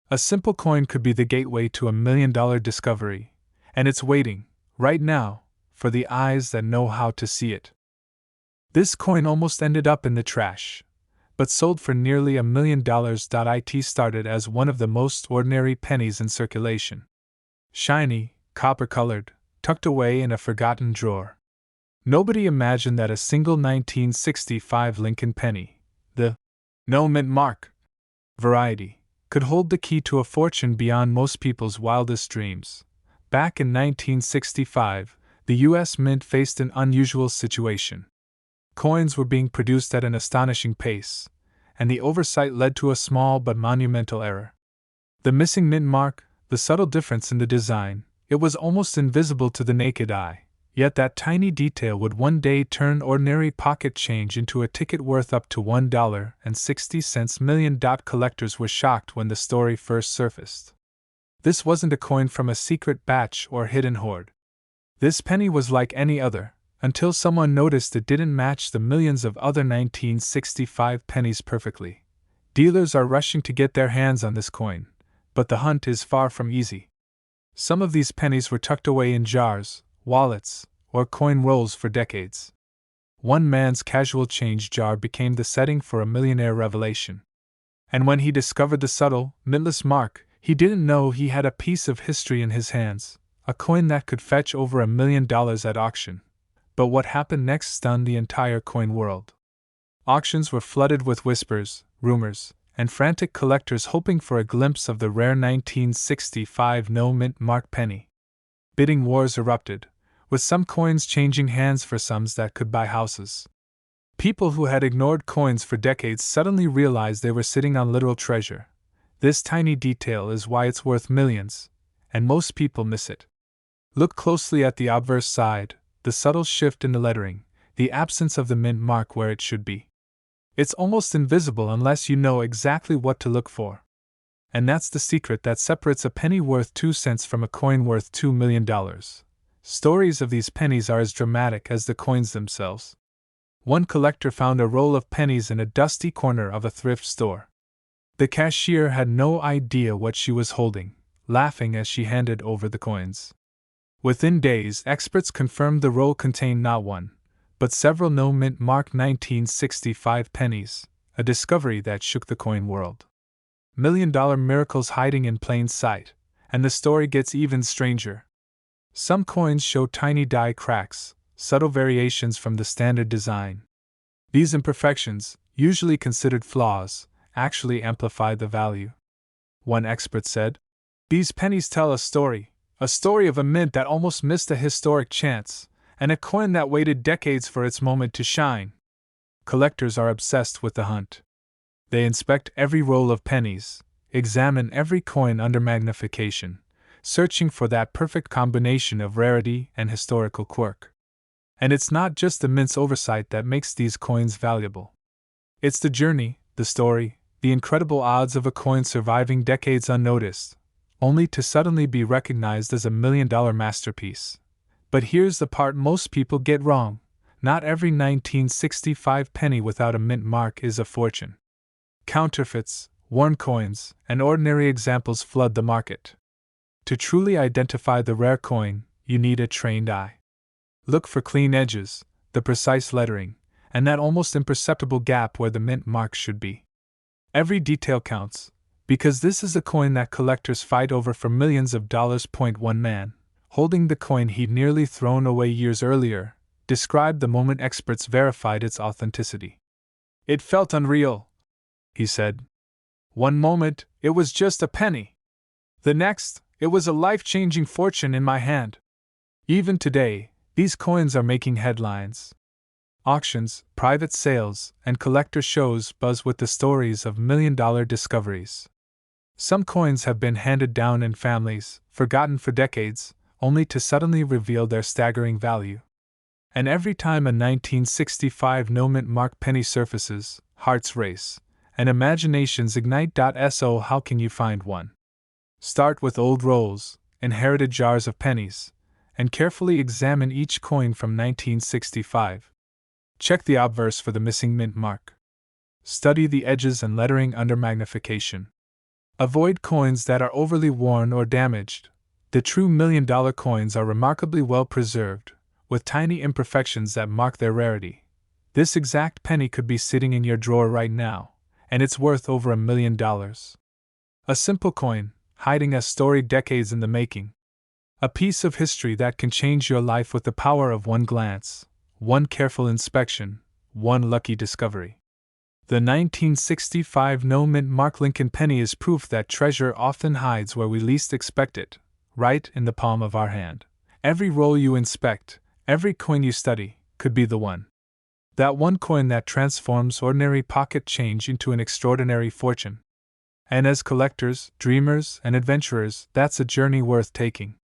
A simple coin could be the gateway to a $1 million discovery, and it's waiting, right now, for the eyes that know how to see it. This coin almost ended up in the trash, but sold for nearly $1 million. It started as one of the most ordinary pennies in circulation. Shiny, copper-colored, tucked away in a forgotten drawer. Nobody imagined that a single 1965 Lincoln penny, the no-mint mark variety, could hold the key to a fortune beyond most people's wildest dreams. Back in 1965, the U.S. Mint faced an unusual situation. Coins were being produced at an astonishing pace, and the oversight led to a small but monumental error. The missing mint mark, the subtle difference in the design, it was almost invisible to the naked eye, yet that tiny detail would one day turn ordinary pocket change into a ticket worth up to $1.60 million. Collectors were shocked when the story first surfaced. This wasn't a coin from a secret batch or hidden hoard. This penny was like any other, until someone noticed it didn't match the millions of other 1965 pennies perfectly. Dealers are rushing to get their hands on this coin, but the hunt is far from easy. Some of these pennies were tucked away in jars, wallets, or coin rolls for decades. One man's casual change jar became the setting for a millionaire revelation. And when he discovered the subtle, mintless mark, he didn't know he had a piece of history in his hands, a coin that could fetch over $1 million at auction. But what happened next stunned the entire coin world. Auctions were flooded with whispers, rumors, and frantic collectors hoping for a glimpse of the rare 1965 no-mint mark penny. Bidding wars erupted, with some coins changing hands for sums that could buy houses. People who had ignored coins for decades suddenly realized they were sitting on literal treasure. This tiny detail is why it's worth millions, and most people miss it. Look closely at the obverse side, the subtle shift in the lettering, the absence of the mint mark where it should be. It's almost invisible unless you know exactly what to look for. And that's the secret that separates a penny worth 2 cents from a coin worth $2 million. Stories of these pennies are as dramatic as the coins themselves. One collector found a roll of pennies in a dusty corner of a thrift store. The cashier had no idea what she was holding, laughing as she handed over the coins. Within days, experts confirmed the roll contained not one, but several no-mint mark 1965 pennies, a discovery that shook the coin world. $1 million miracles hiding in plain sight, and the story gets even stranger. Some coins show tiny die cracks, subtle variations from the standard design. These imperfections, usually considered flaws, actually amplify the value. One expert said, "These pennies tell a story of a mint that almost missed a historic chance, and a coin that waited decades for its moment to shine." Collectors are obsessed with the hunt. They inspect every roll of pennies, examine every coin under magnification, searching for that perfect combination of rarity and historical quirk. And it's not just the mint's oversight that makes these coins valuable. It's the journey, the story, the incredible odds of a coin surviving decades unnoticed, only to suddenly be recognized as $1 million masterpiece. But here's the part most people get wrong: not every 1965 penny without a mint mark is a fortune. Counterfeits, worn coins, and ordinary examples flood the market. To truly identify the rare coin, you need a trained eye. Look for clean edges, the precise lettering, and that almost imperceptible gap where the mint mark should be. Every detail counts, Because this is a coin that collectors fight over for millions of dollars. One man, holding the coin he'd nearly thrown away years earlier, described the moment experts verified its authenticity. "It felt unreal," he said. "One moment, it was just a penny. The next, it was a life-changing fortune in my hand." Even today, these coins are making headlines. Auctions, private sales, and collector shows buzz with the stories of million-dollar discoveries. Some coins have been handed down in families, forgotten for decades, only to suddenly reveal their staggering value. And every time a 1965 no-mint mark penny surfaces, hearts race, and imaginations ignite. So how can you find one? Start with old rolls, inherited jars of pennies, and carefully examine each coin from 1965. Check the obverse for the missing mint mark. Study the edges and lettering under magnification. Avoid coins that are overly worn or damaged. The true million-dollar coins are remarkably well preserved, with tiny imperfections that mark their rarity. This exact penny could be sitting in your drawer right now, and it's worth over $1 million. A simple coin, hiding a story decades in the making. A piece of history that can change your life with the power of one glance, one careful inspection, one lucky discovery. The 1965 no-mint mark Lincoln penny is proof that treasure often hides where we least expect it, right in the palm of our hand. Every roll you inspect, every coin you study, could be the one. That one coin that transforms ordinary pocket change into an extraordinary fortune. And as collectors, dreamers, and adventurers, that's a journey worth taking.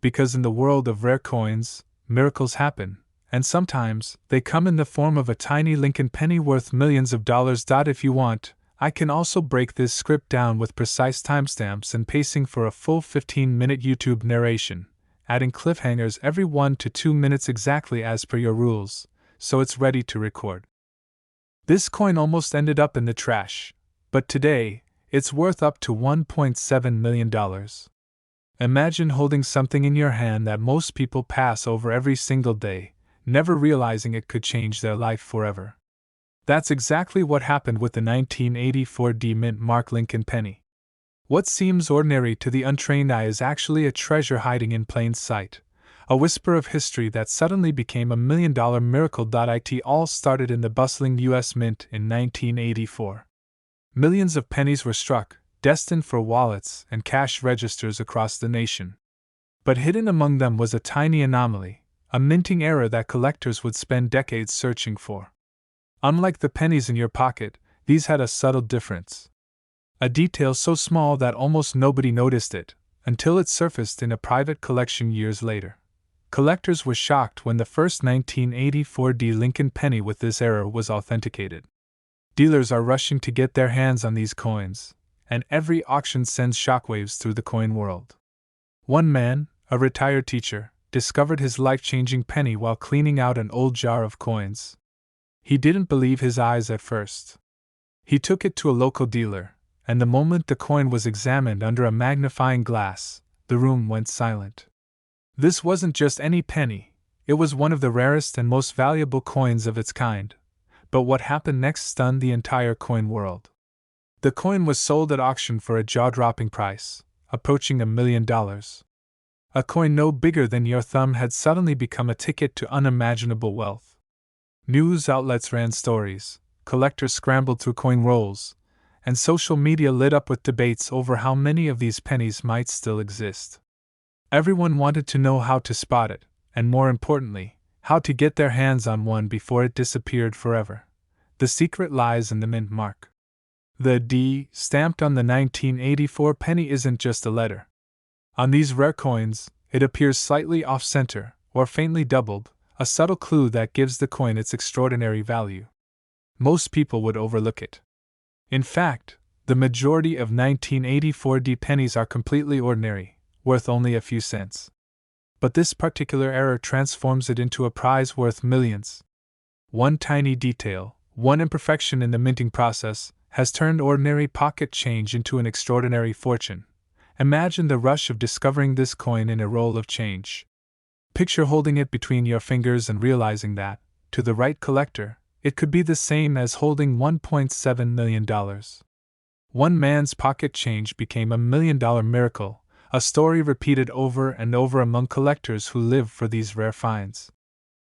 Because in the world of rare coins, miracles happen. And sometimes, they come in the form of a tiny Lincoln penny worth millions of dollars. If you want, I can also break this script down with precise timestamps and pacing for a full 15-minute YouTube narration, adding cliffhangers every 1 to 2 minutes exactly as per your rules, so it's ready to record. This coin almost ended up in the trash, but today, it's worth up to $1.7 million. Imagine holding something in your hand that most people pass over every single day, never realizing it could change their life forever. That's exactly what happened with the 1984 mint mark Lincoln penny. What seems ordinary to the untrained eye is actually a treasure hiding in plain sight, a whisper of history that suddenly became $1 million miracle. It all started in the bustling U.S. Mint in 1984. Millions of pennies were struck, destined for wallets and cash registers across the nation. But hidden among them was a tiny anomaly, a minting error that collectors would spend decades searching for. Unlike the pennies in your pocket, these had a subtle difference. A detail so small that almost nobody noticed it, until it surfaced in a private collection years later. Collectors were shocked when the first 1984 Lincoln penny with this error was authenticated. Dealers are rushing to get their hands on these coins, and every auction sends shockwaves through the coin world. One man, a retired teacher, discovered his life-changing penny while cleaning out an old jar of coins. He didn't believe his eyes at first. He took it to a local dealer, and the moment the coin was examined under a magnifying glass, the room went silent. This wasn't just any penny, it was one of the rarest and most valuable coins of its kind. But what happened next stunned the entire coin world. The coin was sold at auction for a jaw-dropping price, approaching $1 million. A coin no bigger than your thumb had suddenly become a ticket to unimaginable wealth. News outlets ran stories, collectors scrambled through coin rolls, and social media lit up with debates over how many of these pennies might still exist. Everyone wanted to know how to spot it, and more importantly, how to get their hands on one before it disappeared forever. The secret lies in the mint mark. The D stamped on the 1984 penny isn't just a letter. On these rare coins, it appears slightly off-center, or faintly doubled, a subtle clue that gives the coin its extraordinary value. Most people would overlook it. In fact, the majority of 1984 pennies are completely ordinary, worth only a few cents. But this particular error transforms it into a prize worth millions. One tiny detail, one imperfection in the minting process, has turned ordinary pocket change into an extraordinary fortune. Imagine the rush of discovering this coin in a roll of change. Picture holding it between your fingers and realizing that, to the right collector, it could be the same as holding $1.7 million. One man's pocket change became $1 million miracle, a story repeated over and over among collectors who live for these rare finds.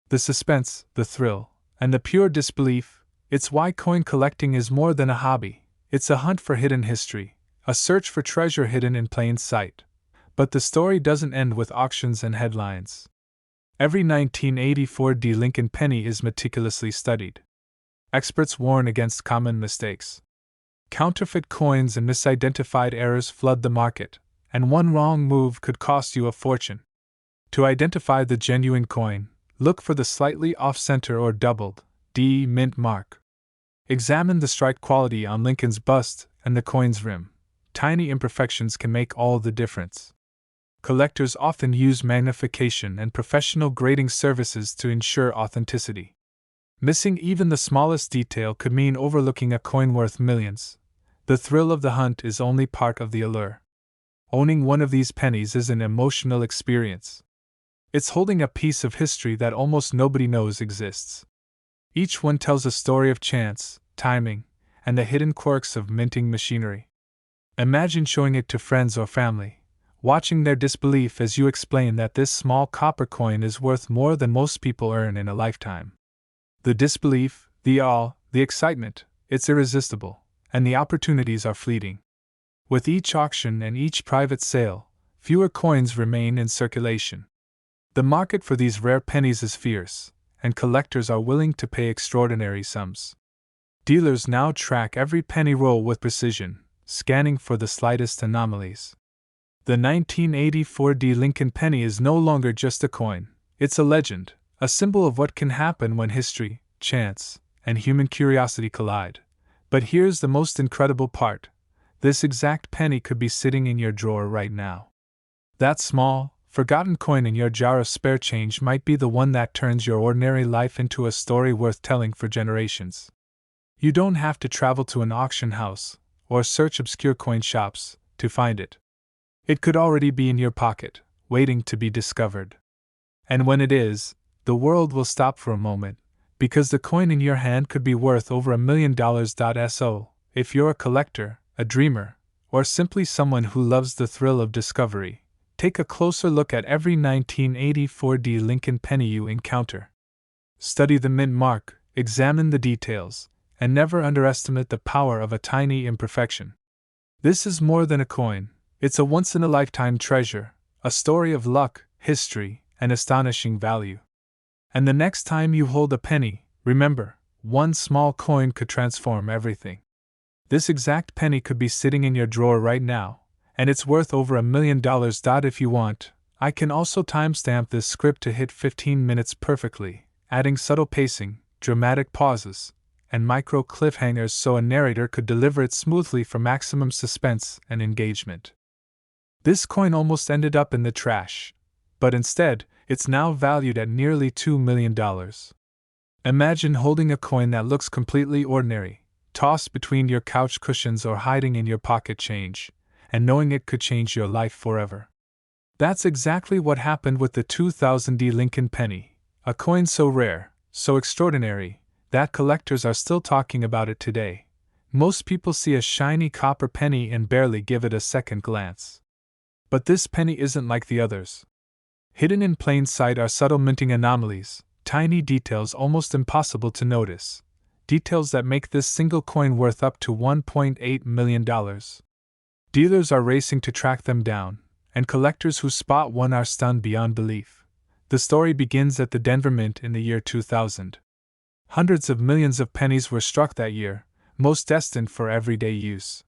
The suspense, the thrill, and the pure disbelief, it's why coin collecting is more than a hobby. It's a hunt for hidden history, a search for treasure hidden in plain sight. But the story doesn't end with auctions and headlines. Every 1984 Lincoln penny is meticulously studied. Experts warn against common mistakes. Counterfeit coins and misidentified errors flood the market, and one wrong move could cost you a fortune. To identify the genuine coin, look for the slightly off-center or doubled D mint mark. Examine the strike quality on Lincoln's bust and the coin's rim. Tiny imperfections can make all the difference. Collectors often use magnification and professional grading services to ensure authenticity. Missing even the smallest detail could mean overlooking a coin worth millions. The thrill of the hunt is only part of the allure. Owning one of these pennies is an emotional experience. It's holding a piece of history that almost nobody knows exists. Each one tells a story of chance, timing, and the hidden quirks of minting machinery. Imagine showing it to friends or family, watching their disbelief as you explain that this small copper coin is worth more than most people earn in a lifetime. The disbelief, the awe, the excitement, it's irresistible, and the opportunities are fleeting. With each auction and each private sale, fewer coins remain in circulation. The market for these rare pennies is fierce, and collectors are willing to pay extraordinary sums. Dealers now track every penny roll with precision, scanning for the slightest anomalies. The 1984 Lincoln penny is no longer just a coin, it's a legend, a symbol of what can happen when history, chance, and human curiosity collide. But here's the most incredible part. This exact penny could be sitting in your drawer right now. That small, forgotten coin in your jar of spare change might be the one that turns your ordinary life into a story worth telling for generations. You don't have to travel to an auction house or search obscure coin shops to find it. It could already be in your pocket, waiting to be discovered. And when it is, the world will stop for a moment, because the coin in your hand could be worth over $1 million. So, if you're a collector, a dreamer, or simply someone who loves the thrill of discovery, take a closer look at every 1984 Lincoln penny you encounter. Study the mint mark, examine the details, and never underestimate the power of a tiny imperfection. This is more than a coin, it's a once-in-a-lifetime treasure, a story of luck, history, and astonishing value. And the next time you hold a penny, remember, one small coin could transform everything. This exact penny could be sitting in your drawer right now, and it's worth over $1 million. If you want, I can also timestamp this script to hit 15 minutes perfectly, adding subtle pacing, dramatic pauses, and micro cliffhangers so a narrator could deliver it smoothly for maximum suspense and engagement. This coin almost ended up in the trash, but instead, it's now valued at nearly $2 million. Imagine holding a coin that looks completely ordinary, tossed between your couch cushions or hiding in your pocket change, and knowing it could change your life forever. That's exactly what happened with the 2000 Lincoln penny, a coin so rare, so extraordinary, that collectors are still talking about it today. Most people see a shiny copper penny and barely give it a second glance. But this penny isn't like the others. Hidden in plain sight are subtle minting anomalies, tiny details almost impossible to notice, details that make this single coin worth up to $1.8 million. Dealers are racing to track them down, and collectors who spot one are stunned beyond belief. The story begins at the Denver Mint in the year 2000. Hundreds of millions of pennies were struck that year, most destined for everyday use.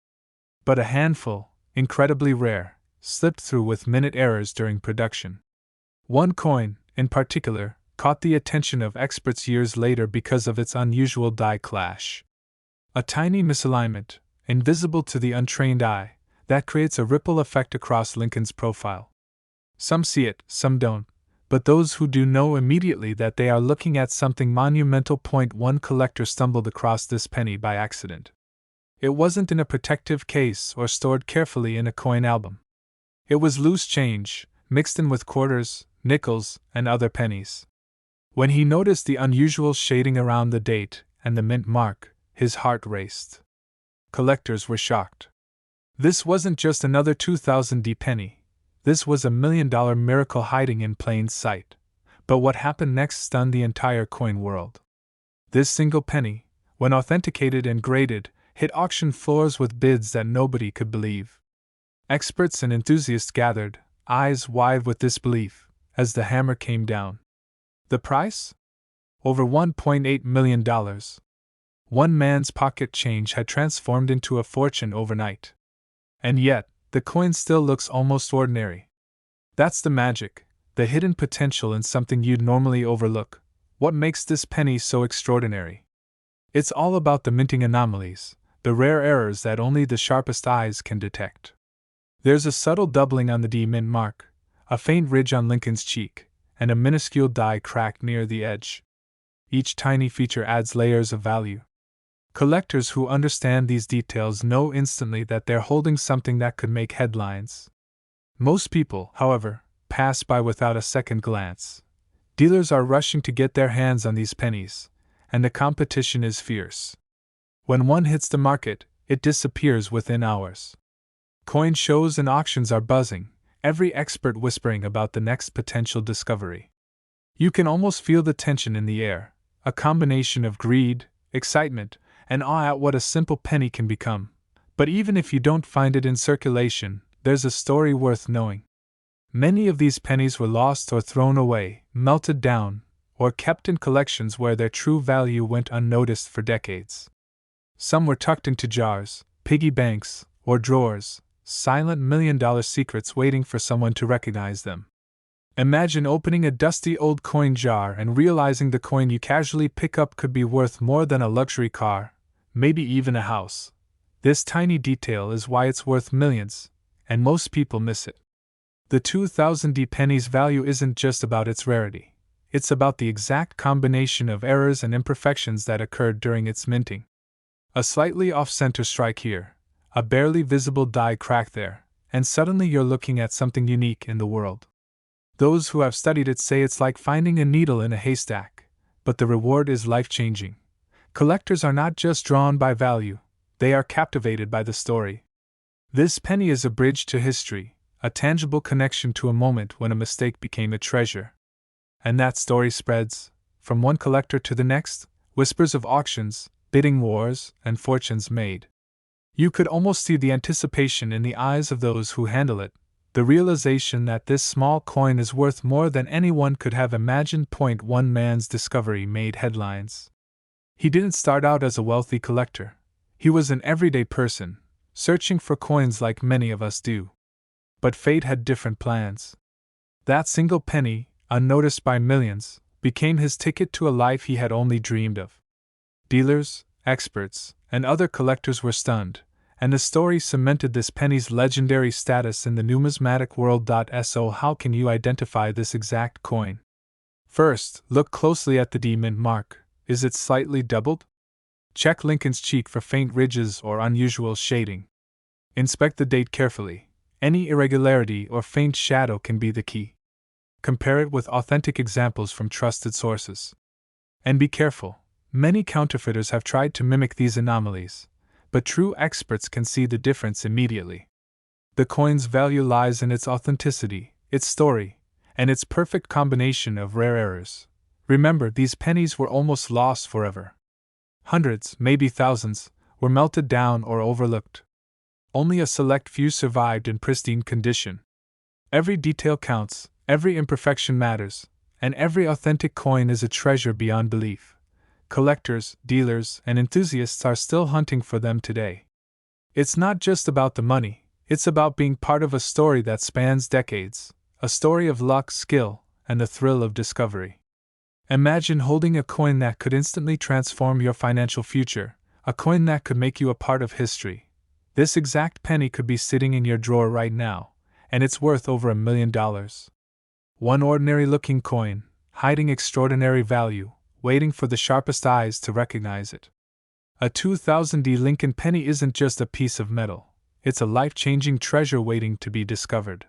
But a handful, incredibly rare, slipped through with minute errors during production. One coin, in particular, caught the attention of experts years later because of its unusual die clash. A tiny misalignment, invisible to the untrained eye, that creates a ripple effect across Lincoln's profile. Some see it, some don't, but those who do know immediately that they are looking at something monumental. One collector stumbled across this penny by accident. It wasn't in a protective case or stored carefully in a coin album. It was loose change, mixed in with quarters, nickels, and other pennies. When he noticed the unusual shading around the date and the mint mark, his heart raced. collectors were shocked. This wasn't just another 2000 penny. This was $1 million miracle hiding in plain sight. But what happened next stunned the entire coin world. This single penny, when authenticated and graded, hit auction floors with bids that nobody could believe. Experts and enthusiasts gathered, eyes wide with disbelief, as the hammer came down. The price? Over $1.8 million. One man's pocket change had transformed into a fortune overnight. And yet, the coin still looks almost ordinary. That's the magic, the hidden potential in something you'd normally overlook. What makes this penny so extraordinary? It's all about the minting anomalies, the rare errors that only the sharpest eyes can detect. There's a subtle doubling on the D mint mark, a faint ridge on Lincoln's cheek, and a minuscule die crack near the edge. Each tiny feature adds layers of value. Collectors who understand these details know instantly that they're holding something that could make headlines. Most people, however, pass by without a second glance. Dealers are rushing to get their hands on these pennies, and the competition is fierce. When one hits the market, it disappears within hours. Coin shows and auctions are buzzing, every expert whispering about the next potential discovery. You can almost feel the tension in the air, a combination of greed, excitement, and awe at what a simple penny can become. But even if you don't find it in circulation, there's a story worth knowing. Many of these pennies were lost or thrown away, melted down, or kept in collections where their true value went unnoticed for decades. Some were tucked into jars, piggy banks, or drawers, silent million-dollar secrets waiting for someone to recognize them. Imagine opening a dusty old coin jar and realizing the coin you casually pick up could be worth more than a luxury car, maybe even a house. This tiny detail is why it's worth millions, and most people miss it. The 2000 penny's value isn't just about its rarity. It's about the exact combination of errors and imperfections that occurred during its minting. A slightly off-center strike here, a barely visible die crack there, and suddenly you're looking at something unique in the world. Those who have studied it say it's like finding a needle in a haystack, but the reward is life-changing. Collectors are not just drawn by value, they are captivated by the story. This penny is a bridge to history, a tangible connection to a moment when a mistake became a treasure. And that story spreads, from one collector to the next, whispers of auctions, bidding wars, and fortunes made. You could almost see the anticipation in the eyes of those who handle it, the realization that this small coin is worth more than anyone could have imagined. One man's discovery made headlines. He didn't start out as a wealthy collector. He was an everyday person, searching for coins like many of us do. But fate had different plans. That single penny, unnoticed by millions, became his ticket to a life he had only dreamed of. Dealers, experts, and other collectors were stunned, and the story cemented this penny's legendary status in the numismatic world. So how can you identify this exact coin? First, look closely at the D mint mark. Is it slightly doubled? Check Lincoln's cheek for faint ridges or unusual shading. Inspect the date carefully. Any irregularity or faint shadow can be the key. Compare it with authentic examples from trusted sources. And be careful. Many counterfeiters have tried to mimic these anomalies, but true experts can see the difference immediately. The coin's value lies in its authenticity, its story, and its perfect combination of rare errors. Remember, these pennies were almost lost forever. Hundreds, maybe thousands, were melted down or overlooked. Only a select few survived in pristine condition. Every detail counts, every imperfection matters, and every authentic coin is a treasure beyond belief. Collectors, dealers, and enthusiasts are still hunting for them today. It's not just about the money, it's about being part of a story that spans decades, a story of luck, skill, and the thrill of discovery. Imagine holding a coin that could instantly transform your financial future, a coin that could make you a part of history. This exact penny could be sitting in your drawer right now, and it's worth over $1 million. One ordinary-looking coin, hiding extraordinary value, waiting for the sharpest eyes to recognize it. A 2000 Lincoln penny isn't just a piece of metal, it's a life-changing treasure waiting to be discovered.